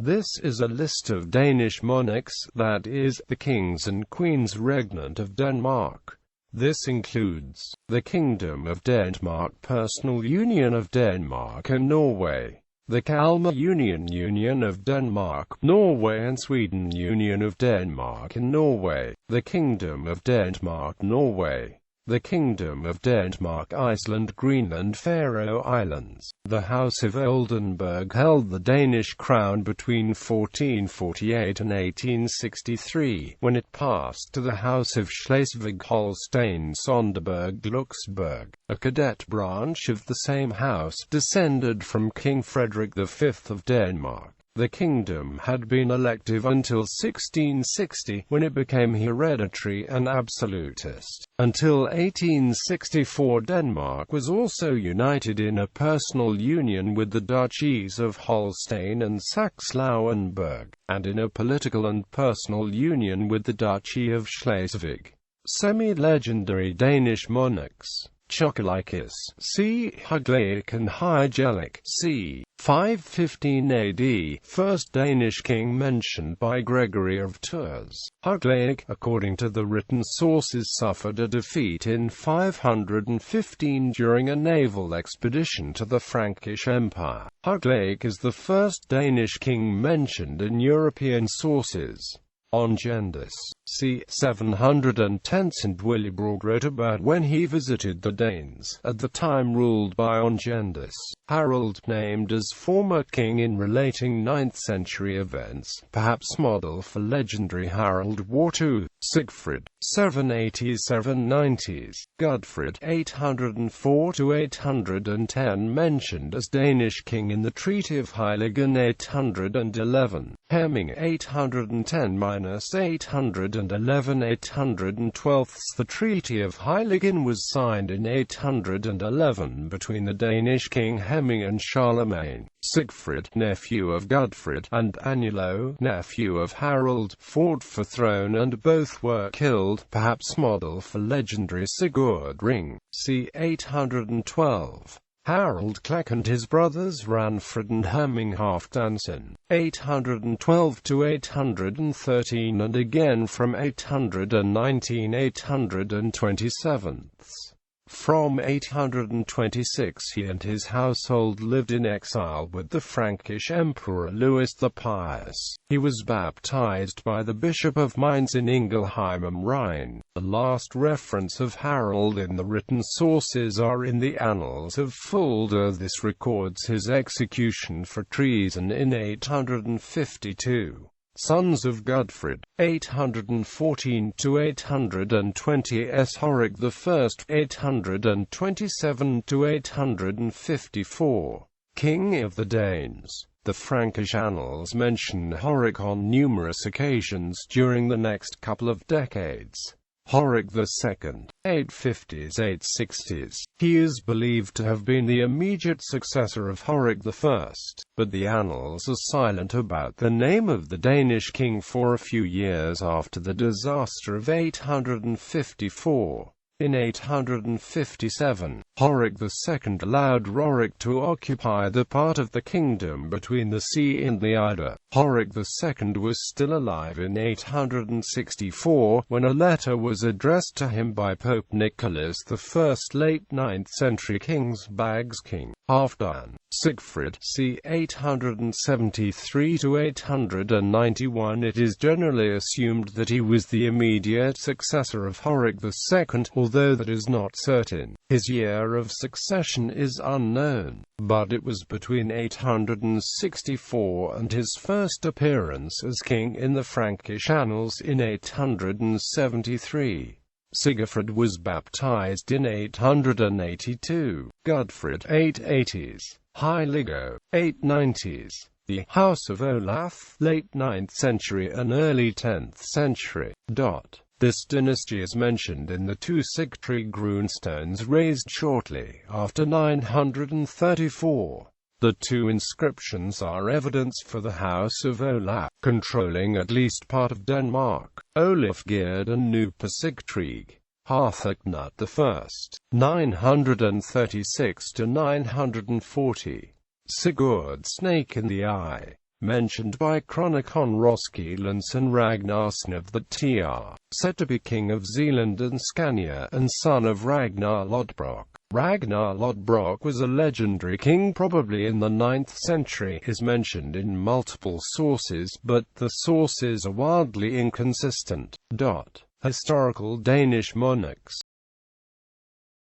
This is a list of Danish monarchs, that is, the kings and queens regnant of Denmark. This includes the Kingdom of Denmark, Personal Union of Denmark and Norway, the Kalmar Union of Denmark, Norway and Sweden, Union of Denmark and Norway, the Kingdom of Denmark, Norway, the Kingdom of Denmark, Iceland, Greenland, Faroe Islands. The House of Oldenburg held the Danish crown between 1448 and 1863, when it passed to the House of Schleswig-Holstein-Sonderburg-Luxembourg, a cadet branch of the same house, descended from King Frederick V of Denmark. The kingdom had been elective until 1660, when it became hereditary and absolutist. Until 1864, Denmark was also united in a personal union with the duchies of Holstein and Saxe-Lauenburg, and in a political and personal union with the Duchy of Schleswig. Semi-legendary Danish monarchs. Chocolaichus, c. Hygelac and Hygelac, c. 515 AD, first Danish king mentioned by Gregory of Tours. Hygelac, according to the written sources, suffered a defeat in 515 during a naval expedition to the Frankish Empire. Hygelac is the first Danish king mentioned in European sources. Ongendis, c. 710 St. Willibrord wrote about when he visited the Danes, at the time ruled by Ongendis. Harald, named as former king in relating 9th-century events, perhaps model for legendary Harald War II. Siegfried, 780s–790s. Gudfred, 804–810, mentioned as Danish king in the Treaty of Heiligen 811. Hemming, 810–811, 812. The Treaty of Heiligen was signed in 811 between the Danish king Hemming and Charlemagne. Siegfried, nephew of Gudfred, and Anulo, nephew of Harald, fought for throne and both were killed, perhaps model for legendary Sigurd Ring, c. 812. Harald Klak and his brothers Ranfred and Hemming Halfdansen, 812–813, and again from 819–827. From 826 he and his household lived in exile with the Frankish Emperor Louis the Pious. He was baptized by the Bishop of Mainz in Ingelheim am Rhein. The last reference of Harald in the written sources are in the Annals of Fulda. This records his execution for treason in 852. Sons of Gudfred, 814–820, Horik I, 827–854. King of the Danes. The Frankish annals mention Horik on numerous occasions during the next couple of decades. Horik II, 850s–860s. He is believed to have been the immediate successor of Horik I, but the annals are silent about the name of the Danish king for a few years after the disaster of 854. In 857, Horik II allowed Rorik to occupy the part of the kingdom between the sea and the Eider. Horik II was still alive in 864, when a letter was addressed to him by Pope Nicholas I. Late 9th century King's Bags King, Halfdan, Siegfried, c. 873–891. It is generally assumed that he was the immediate successor of Horik II, although that is not certain. His year of succession is unknown, but it was between 864 and his first appearance as king in the Frankish annals in 873. Sigurfred was baptized in 882. Gudfred, 880s. Heiligo, 890s. The House of Olaf, late 9th century and early 10th century. This dynasty is mentioned in the two Sigtryg runestones raised shortly after 934. The two inscriptions are evidence for the House of Olaf, controlling at least part of Denmark. Olafgerd and Knupa Sigtryg. Harthacnut I, 936–940. Sigurd Snake in the Eye. mentioned by Chronicon Roskilden's and Ragnarsson that Tr. said to be king of Zealand and Scania and son of Ragnar Lodbrok. Ragnar Lodbrok was a legendary king probably in the 9th century, is mentioned in multiple sources, but the sources are wildly inconsistent. Historical Danish monarchs.